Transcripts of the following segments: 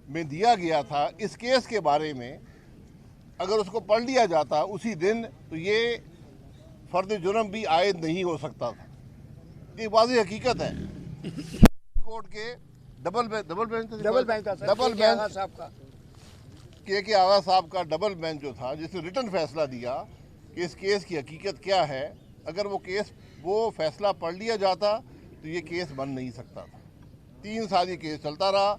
میں دیا گیا تھا اس کیس کے بارے میں اگر اس کو پڑھ لیا جاتا اسی دن تو یہ فرد جرم بھی عائد نہیں ہو سکتا تھا. یہ واضح حقیقت ہے. کورٹ کے ڈبل بینچ کے آغا صاحب کا ڈبل بینچ جو تھا جس نے ریٹن فیصلہ دیا کہ اس کیس کی حقیقت کیا ہے، اگر وہ فیصلہ پڑھ لیا جاتا تو یہ کیس بن نہیں سکتا تھا. 3 سال یہ کیس چلتا رہا.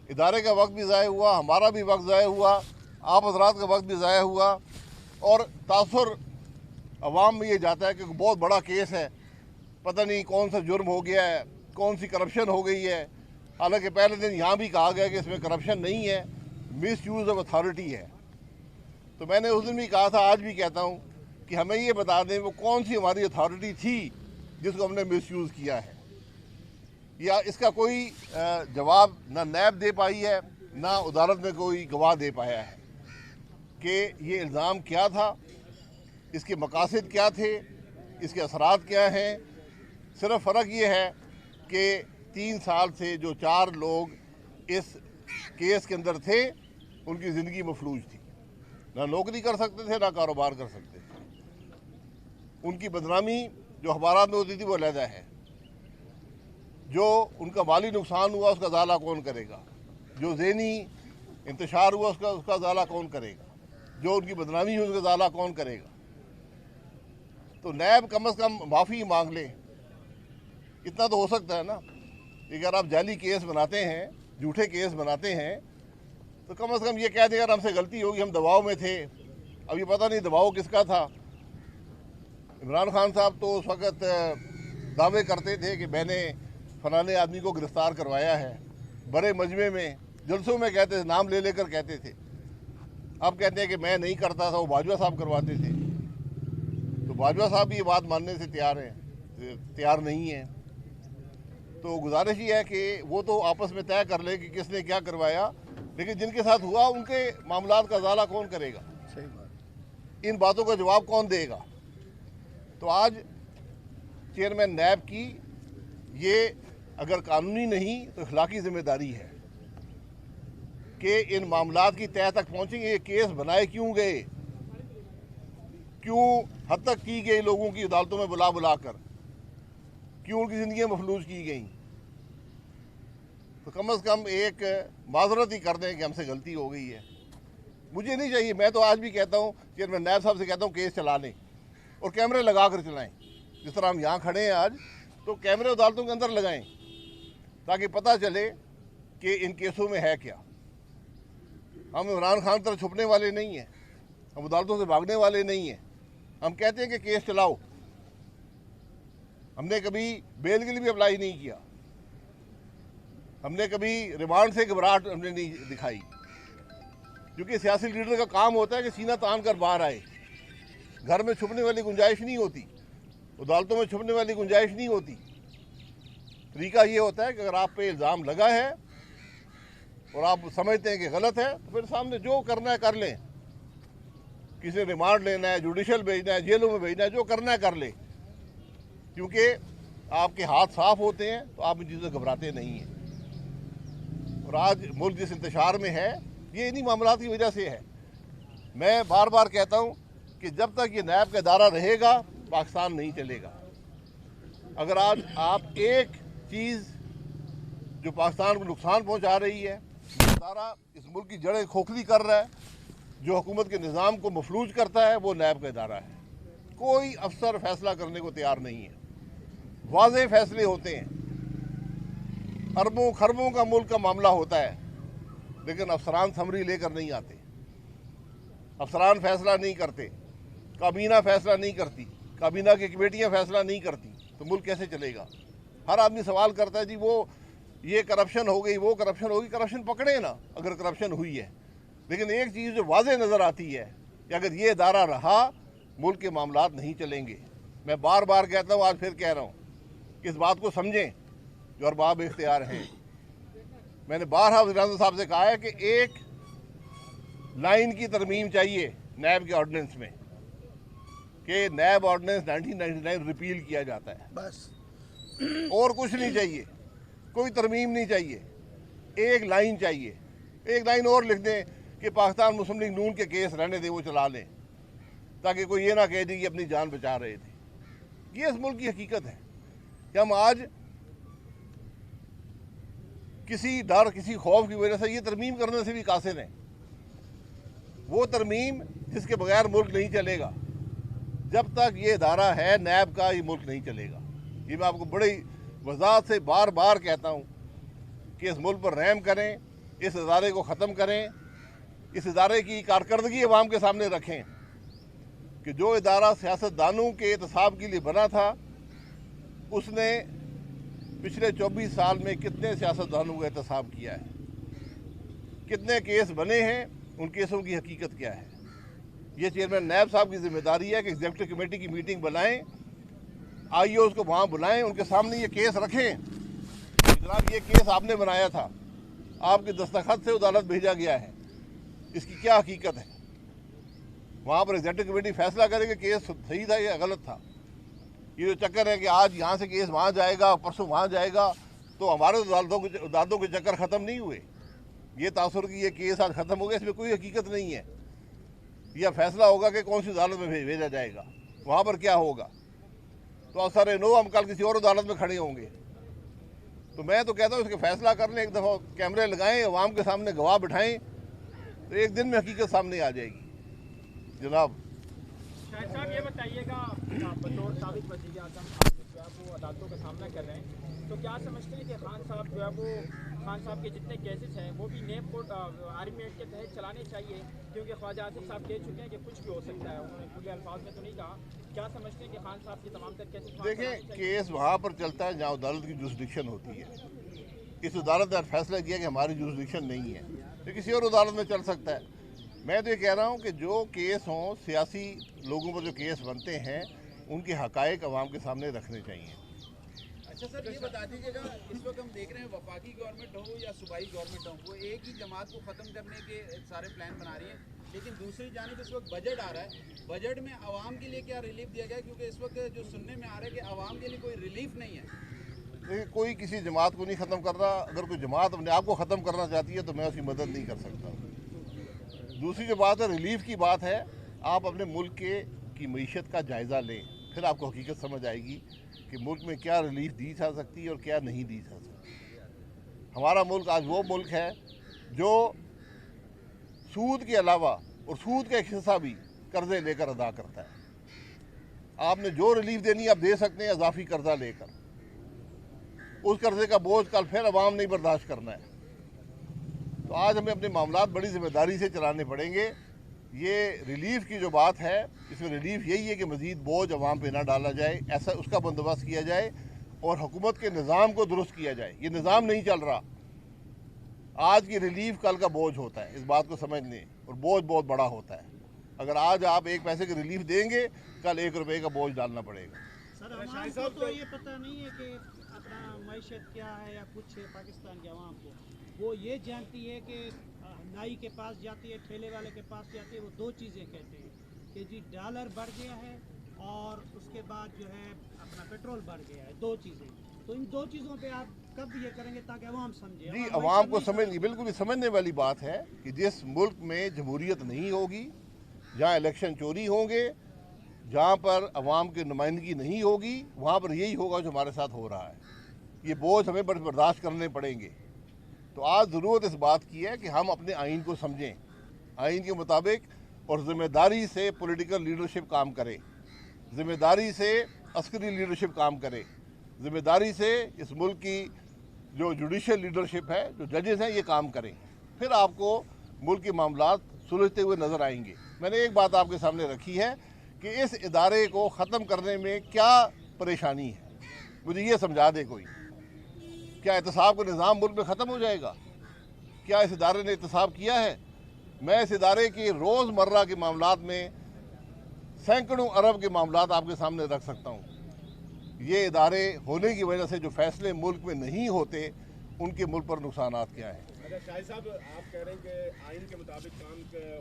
ادارے کا وقت بھی ضائع ہوا، ہمارا بھی وقت ضائع ہوا، آپ حضرات کا وقت بھی ضائع ہوا، اور تاثر عوام میں یہ جاتا ہے کہ بہت بڑا کیس ہے، پتہ نہیں کون سا جرم ہو گیا ہے، کون سی کرپشن ہو گئی ہے. حالانکہ پہلے دن یہاں بھی کہا گیا کہ اس میں کرپشن نہیں ہے، مس یوز آف اتھارٹی ہے. تو میں نے اس دن بھی کہا تھا، آج بھی کہتا ہوں کہ ہمیں یہ بتا دیں وہ کون سی ہماری اتھارٹی تھی جس کو ہم نے مس یوز کیا ہے. یا اس کا کوئی جواب نہ نیب دے پائی ہے، نہ عدالت میں کوئی گواہ دے پایا ہے کہ یہ الزام کیا تھا، اس کے مقاصد کیا تھے، اس کے اثرات کیا ہیں. صرف فرق یہ ہے کہ 3 سال سے جو 4 لوگ اس کیس کے اندر تھے ان کی زندگی مفلوج تھی، نہ نوکری کر سکتے تھے نہ کاروبار کر سکتے تھے. ان کی بدنامی جو اخبارات میں ہوتی تھی وہ علیحدہ ہے. جو ان کا مالی نقصان ہوا اس کا ازالہ کون کرے گا، جو ذہنی انتشار ہوا اس کا ازالہ کون کرے گا، جو ان کی بدنامی ہوئی اس کا ازالہ کون کرے گا. تو نیب کم از کم معافی مانگ لے، اتنا تو ہو سکتا ہے نا. اگر آپ جعلی کیس بناتے ہیں، جھوٹے کیس بناتے ہیں، تو کم از کم یہ کہہ دیں اگر ہم سے غلطی ہوگی، ہم دباؤ میں تھے. اب یہ پتہ نہیں دباؤ کس کا تھا. عمران خان صاحب تو اس وقت دعوے کرتے تھے کہ میں نے فلانے آدمی کو گرفتار کروایا ہے، بڑے مجمع میں جلسوں میں کہتے تھے، نام لے کر کہتے تھے. اب کہتے ہیں کہ میں نہیں کرتا تھا، وہ باجوہ صاحب کرواتے تھے. تو باجوہ صاحب بھی یہ بات ماننے سے تیار نہیں ہیں. تو گزارش یہ ہے کہ وہ تو آپس میں طے کر لے کہ کس نے کیا کروایا، لیکن جن کے ساتھ ہوا ان کے معاملات کا ازالہ کون کرے گا، ان باتوں کا جواب کون دے گا. تو آج چیئرمین نیب کی یہ اگر قانونی نہیں تو اخلاقی ذمہ داری ہے کہ ان معاملات کی تہہ تک پہنچیں. یہ کیس بنائے کیوں گئے، کیوں حد تک کی گئی لوگوں کی عدالتوں میں بلا کر، کیوں ان کی زندگیاں مفلوج کی گئیں. تو کم از کم ایک معذرت ہی کر دیں کہ ہم سے غلطی ہو گئی ہے. مجھے نہیں چاہیے، میں تو آج بھی کہتا ہوں چیئرمین نیب صاحب سے کہتا ہوں کیس چلا لیں اور کیمرے لگا کر چلائیں. جس طرح ہم یہاں کھڑے ہیں آج، تو کیمرے عدالتوں کے اندر لگائیں تاکہ پتہ چلے کہ ان کیسوں میں ہے کیا. ہم عمران خان طرح چھپنے والے نہیں ہیں، ہم عدالتوں سے بھاگنے والے نہیں ہیں. ہم کہتے ہیں کہ کیس چلاؤ. ہم نے کبھی بیل کے لیے بھی اپلائی نہیں کیا، ہم نے کبھی ریمانڈ سے گھبراہٹ ہم نے نہیں دکھائی، کیونکہ سیاسی لیڈر کا کام ہوتا ہے کہ سینہ تان کر باہر آئے. گھر میں چھپنے والی گنجائش نہیں ہوتی، عدالتوں میں چھپنے والی گنجائش نہیں ہوتی. طریقہ یہ ہوتا ہے کہ اگر آپ پہ الزام لگا ہے اور آپ سمجھتے ہیں کہ غلط ہے تو پھر سامنے جو کرنا ہے کر لیں. کسی نے ریمانڈ لینا ہے، جوڈیشل بھیجنا ہے، جیلوں میں بھیجنا ہے، جو کرنا ہے کر لیں، کیونکہ آپ کے ہاتھ صاف ہوتے ہیں تو آپ ان چیزوں سے گھبراتے نہیں ہیں. اور آج ملک جس انتشار میں ہے یہ انہی معاملات کی وجہ سے ہے. میں بار بار کہتا ہوں کہ جب تک یہ نیب کا ادارہ رہے گا پاکستان نہیں چلے گا. اگر آج آپ ایک چیز جو پاکستان کو نقصان پہنچا رہی ہے، یہ ادارہ اس ملک کی جڑیں کھوکھلی کر رہا ہے، جو حکومت کے نظام کو مفلوج کرتا ہے، وہ نیب کا ادارہ ہے. کوئی افسر فیصلہ کرنے کو تیار نہیں ہے. واضح فیصلے ہوتے ہیں، اربوں خربوں کا ملک کا معاملہ ہوتا ہے، لیکن افسران سمری لے کر نہیں آتے، افسران فیصلہ نہیں کرتے، کابینہ فیصلہ نہیں کرتی، کابینہ کی کمیٹیاں فیصلہ نہیں کرتی. تو ملک کیسے چلے گا؟ ہر آدمی سوال کرتا ہے جی وہ یہ کرپشن ہو گئی، وہ کرپشن ہوگی. کرپشن پکڑے نا اگر کرپشن ہوئی ہے، لیکن ایک چیز جو واضح نظر آتی ہے کہ اگر یہ ادارہ رہا ملک کے معاملات نہیں چلیں گے. میں بار بار کہتا ہوں، آج پھر کہہ رہا ہوں کہ اس بات کو سمجھیں جو ارباب اختیار ہیں. میں نے بارہا وزیر اعظم صاحب سے کہا ہے کہ ایک لائن کی ترمیم چاہیے نیب کے آرڈیننس میں کہ نیب آرڈیننس 1999 ریپیل کیا جاتا ہے، بس اور کچھ نہیں چاہیے، کوئی ترمیم نہیں چاہیے. ایک لائن چاہیے ایک लाइन और लिख दें कि पाकिस्तान मुस्लिम लीग नून के केस रहने दें, वो चला लें, ताकि कोई ये ना कह दे कि अपनी जान बचा रहे थे। ये इस मुल्क की हकीकत है कि हम आज किसी डर, किसी खौफ की वजह से ये तरमीम करने से भी कासिर हैं। वो तरमीम जिसके बगैर मुल्क नहीं चलेगा। जब तक ये इदारा है नैब का, ये मुल्क नहीं चलेगा। ये मैं आपको बड़ी वजाहत से बार बार कहता हूँ कि इस मुल्क पर रहम करें, इस इदारे को ख़त्म करें, इस इदारे की कारकर्दगी अवाम के सामने रखें कि जो इदारा सियासतदानों के एहतसाब के लिए बना था, उसने पिछले 24 साल में कितने सियासतदानों का एहतसाब किया है, कितने केस बने हैं, उन केसों की हकीकत क्या है। ये चेयरमैन नैब साहब की जिम्मेदारी है कि एग्जीक्यूटिव कमेटी की मीटिंग बनाएं, IEOs को वहाँ बुलाएं, उनके सामने ये केस रखें। जनाब ये केस आपने बनाया था, आपके दस्तखत से अदालत भेजा गया है, इसकी क्या हकीकत है। वहाँ पर एग्जीक्यूटिव कमेटी फैसला करेगी केस सही था या गलत था। ये जो चक्कर है कि आज यहाँ से केस वहाँ जाएगा, परसों वहाँ जाएगा, तो हमारे अदालतों के चक्कर ख़त्म नहीं हुए। ये तासुर कि ये केस आज ख़त्म हो गया, इसमें कोई हकीकत नहीं है। यह फैसला होगा कि कौन सी अदालत में भेजा जाएगा, वहाँ पर क्या होगा। तो अक्सर नो हम कल किसी और अदालत में खड़े होंगे। तो मैं तो कहता हूँ इसके फैसला कर लें, एक दफ़ा कैमरे लगाएं, अवाम के सामने गवाह बिठाएं, तो एक दिन में हकीकत सामने आ जाएगी। जनाब शाहिद साहब ये बताइएगा, बतौर साबिक वज़ीर आज़म जो है वो अदालतों का सामना कर रहे हैं, तो क्या समझते हैं कि खान साहब जो है वो खान साहब के जितने केसेस हैं वो भी नेब कोर्ट आर्मी एक्ट के तहत चलाने चाहिए, क्योंकि ख्वाजा आसिफ साहब कह चुके हैं कि कुछ भी हो सकता है, उन्होंने खुले अल्फाज में तो नहीं कहा। क्या समझते हैं कि खान साहब की तमाम तर केसेस? देखें, केस वहाँ पर चलता है जहाँ अदालत की जुरिस्डिक्शन होती है। इस अदालत ने फैसला किया कि हमारी जुरिस्डिक्शन नहीं है, तो किसी और अदालत में चल सकता है। मैं तो ये कह रहा हूँ कि जो केस हों, सियासी लोगों पर जो केस बनते हैं, उनके हक़ाइक़ अवाम के सामने रखने चाहिए। अच्छा सर, ये बता दीजिएगा, इस वक्त हम देख रहे हैं वफाकी गवर्नमेंट हो या सूबाई गवर्नमेंट हो, वो एक ही जमात को ख़त्म करने के सारे प्लान बना रही है, लेकिन दूसरी जानिब इस वक्त बजट आ रहा है। बजट में आवाम के लिए क्या रिलीफ दिया गया, क्योंकि इस वक्त जो सुनने में आ रहा है कि आवाम के लिए कोई रिलीफ नहीं है। देखिए, कोई किसी जमात को नहीं ख़त्म कर रहा। अगर कोई जमात अपने आप को ख़त्म करना चाहती है तो मैं उसकी मदद नहीं कर सकता। दूसरी जो बात है, रिलीफ की बात है, आप अपने मुल्क की मईशत का जायज़ा लें, फिर आपको हकीकत समझ आएगी कि मुल्क में क्या रिलीफ दी जा सकती है और क्या नहीं दी जा सकती। हमारा मुल्क आज वो मुल्क है जो सूद के अलावा और सूद का एक हिस्सा भी कर्जे लेकर अदा करता है। आपने जो रिलीफ देनी आप दे सकते हैं इजाफी कर्जा लेकर, उस कर्जे का बोझ कल फिर अवाम नहीं बर्दाश्त करना है। तो आज हमें अपने मामलात बड़ी जिम्मेदारी से चलाने पड़ेंगे। ये रिलीफ की जो बात है, इसमें रिलीफ यही है कि मज़ीद बोझ अवाम पे ना डाला जाए, ऐसा उसका बंदोबस्त किया जाए और हुकूमत के निज़ाम को दुरुस्त किया जाए। ये निज़ाम नहीं चल रहा। आज की रिलीफ कल का बोझ होता है, इस बात को समझ लें, और बोझ बहुत बड़ा होता है। अगर आज आप 1 पैसे की रिलीफ देंगे, कल 1 रुपये का बोझ डालना पड़ेगा। सर, अवाम को तो ये पता नहीं है कि अपना मईशत क्या है या कुछ है। पाकिस्तान के अवाम को वो ये जानती है कि नाई के पास जाती है, ठेले वाले के पास जाती है, वो 2 चीज़ें कहते हैं कि जी डॉलर बढ़ गया है और उसके बाद जो है अपना पेट्रोल बढ़ गया है। 2 चीज़ें, तो इन 2 चीज़ों पे आप कब ये करेंगे ताकि अवाम समझे? जी, अवाम को समझ, बिल्कुल ही समझने वाली बात है कि जिस मुल्क में जमहूरियत नहीं होगी, जहाँ इलेक्शन चोरी होंगे, जहाँ पर अवाम की नुमाइंदगी नहीं होगी, वहाँ पर यही होगा जो हमारे साथ हो रहा है। ये बोझ हमें बर्दाश्त करने पड़ेंगे। तो आज ज़रूरत इस बात की है कि हम अपने आइन को समझें, आइन के मुताबिक, और ज़िम्मेदारी से पॉलिटिकल लीडरशिप काम करे, ज़िम्मेदारी से अस्करी लीडरशिप काम करे, ज़िम्मेदारी से इस मुल्क की जो जुडिशल लीडरशिप है, जो जजेस हैं, ये काम करें। फिर आपको मुल्क के मामलात सुलझते हुए नज़र आएंगे। मैंने एक बात आपके सामने रखी है कि इस इदारे को ख़त्म करने में क्या परेशानी है, मुझे ये समझा दे कोई। क्या एहतसाब का निज़ाम मुल्क में ख़त्म हो जाएगा? क्या इस इदारे ने एहतसाब किया है? मैं इस इदारे के रोज़मर्रा के मामलात में सैकड़ों अरब के मामलात आपके सामने रख सकता हूँ। ये इदारे होने की वजह से जो फैसले मुल्क में नहीं होते, उनके मुल्क पर नुकसानात क्या हैं। अच्छा शाहिद साहब, आप कह रहे हैं कि आइन के मुताबिक काम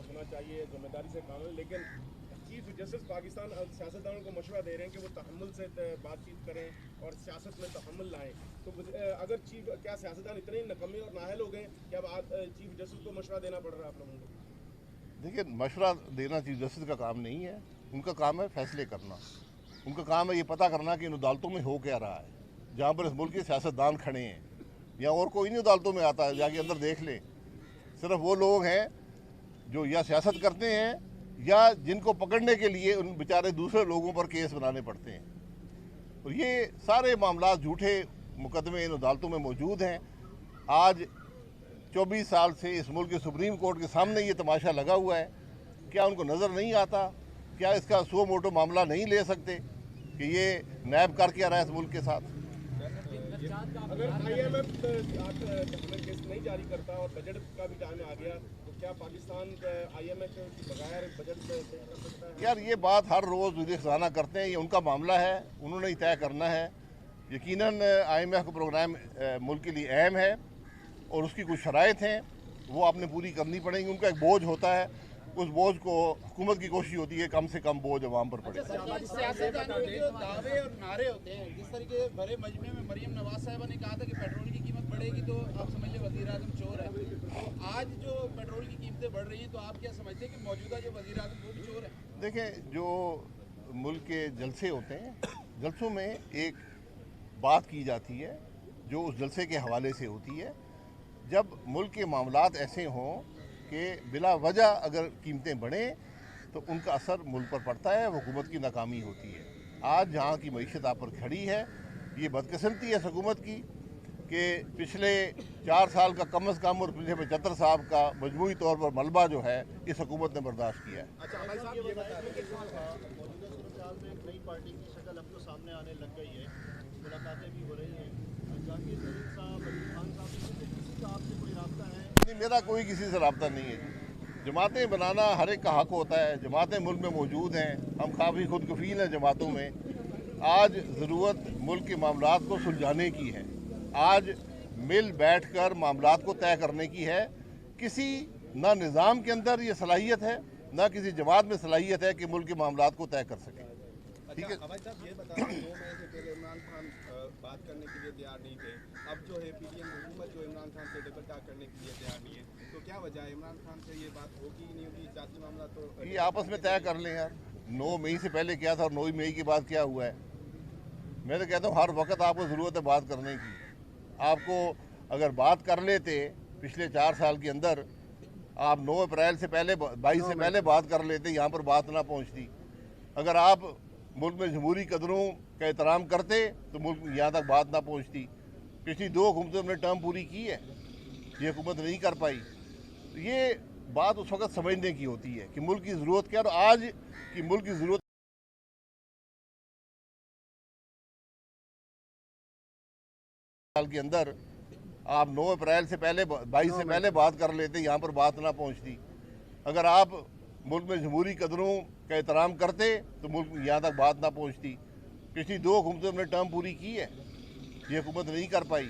होना चाहिए, जिम्मेदारी से काम है, लेकिन चीफ जस्टिस पाकिस्तान सियासतदानों को मशवरा दे रहे हैं कि वो तहम्मुल से बातचीत करें और सियासत में तहम्मुल लाएं, तो अगर क्या सियासतदान इतने नकम्मे और नाअहल हो गए कि अब चीफ जस्टिस को मशवरा देना पड़ रहा है आप लोगों को? देखिए, मशवरा देना चीफ जस्टिस का काम नहीं है, उनका काम है फैसले करना। उनका काम है ये पता करना कि इन अदालतों में हो क्या रहा है। जहाँ पर इस मुल्क के सियासतदान खड़े हैं या और कोई नहीं अदालतों में आता है, जाके अंदर देख लें। सिर्फ वो लोग हैं जो या सियासत करते हैं या जिनको पकड़ने के लिए उन बेचारे दूसरे लोगों पर केस बनाने पड़ते हैं। और ये सारे मामला झूठे मुकदमे इन अदालतों में मौजूद हैं। आज 24 साल से इस मुल्क के सुप्रीम कोर्ट के सामने ये तमाशा लगा हुआ है। क्या उनको नज़र नहीं आता? क्या इसका सो मोटो मामला नहीं ले सकते कि ये नैब कर क्या रहा है इस मुल्क के साथ? अगर IMF केस नहीं जारी करता और बजट का भी टाइम आ गया तो क्या पाकिस्तान IMF के बगैर बजट पेश कर सकता है? यार, ये बात हर रोज़ विदेश खजाना करते हैं, ये उनका मामला है, उन्होंने ही तय करना है। यकीनन IMF का प्रोग्राम मुल्क के लिए अहम है और उसकी कुछ शराइत हैं, वो आपने पूरी करनी पड़ेंगी। उनका एक बोझ होता है, उस बोझ को हुकूमत की कोशिश होती है कम से कम बोझ अवाम पर पड़े। सियासतदानों के जो दावे और नारे होते हैं, जिस तरीके भरे मजमे में मरियम नवाज साहिबा ने कहा था कि पेट्रोल की कीमत बढ़ेगी तो आप समझ लें वज़ीर आज़म चोर है। तो आज जो पेट्रोल की कीमतें बढ़ रही हैं तो आप क्या समझते हैं कि मौजूदा जो वज़ीर आज़म वो भी चोर है? देखें, जो मुल्क के जलसे होते हैं, जलसों में एक बात की जाती है जो उस जलसे के हवाले से होती है। जब मुल्क के मामलात ऐसे हों कि बिला वजह अगर कीमतें बढ़ें तो उनका असर मुल्क पर पड़ता है, हुकूमत की नाकामी होती है। आज जहाँ की मईशत आप पर खड़ी है, ये बदकिस्मती है हुकूमत की कि पिछले 4 साल का कम अज़ कम और पिछले 75 साल का मजमूई तौर पर मलबा जो है इस हुकूमत ने बर्दाश्त किया है। अच्छा भाई साहब, ये बताइए कि मौजूदा सूरत में एक नई पार्टी की शक्ल अब तो सामने आने लग गई है, मुलाकातें भी हो रही हैं। जाकिर तरीक साहब, अली खान साहब, इसमें किसी का आपसे कोई रब्ता है? नहीं, मेरा कोई किसी से रब्ता नहीं है। जमातें बनाना हर एक का हक होता है, जमातें मुल्क में मौजूद हैं, हम काफ़ी खुद कफील हैं जमातों में। आज ज़रूरत मुल्क के मामलात को सुलझाने की है, आज मिल बैठ कर मामलात को तय करने की है। किसी ना निज़ाम के अंदर ये सलाहियत है, ना किसी जमात में सलाहियत है कि मुल्क के मामलात को तय कर सके। ठीक है, भाई साहब, ये बता 2 मई से पहले इमरान खान बात करने के लिए तैयार नहीं थे। अब जो है PDM हुकूमत जो इमरान खान से टेबल टॉक करने के लिए तैयार नहीं है, तो क्या वजह है? इमरान खान से ये बात होगी नहीं होगी? सियासी मामला तो ये आपस में तय कर लें यार। 9 मई से पहले क्या था और 9 मई के बाद क्या हुआ है? मैं तो कहता हूँ हर वक्त आपको ज़रूरत है बात करने की। आपको अगर बात कर लेते पिछले 4 साल के अंदर, आप 9 अप्रैल से पहले 22 से पहले बात कर लेते, यहाँ पर बात ना पहुँचती। अगर आप मुल्क में जमहूरी कदरों का एहतराम करते तो मुल्क यहाँ तक बात ना पहुँचती। पिछली 2 हुकूमतों ने टर्म पूरी की है, ये हुकूमत नहीं कर पाई। तो ये बात उस वक्त समझने की होती है कि मुल्क की ज़रूरत क्या है। और आज की मुल्क की ज़रूरत साल के अंदर आप 9 अप्रैल से पहले 22 से पहले बात कर लेते, यहाँ पर बात ना पहुँचती। अगर आप मुल्क में जमहूरी कदरों का एहतराम करते तो मुल्क यहाँ तक बात ना पहुँचती। पिछली 2 हुकूमतों ने टर्म पूरी की है, ये हुकूमत नहीं कर पाई।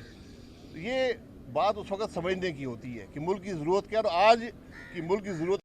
तो ये बात उस वक्त समझने की होती है कि मुल्क की ज़रूरत क्या है। और आज की मुल्क की ज़रूरत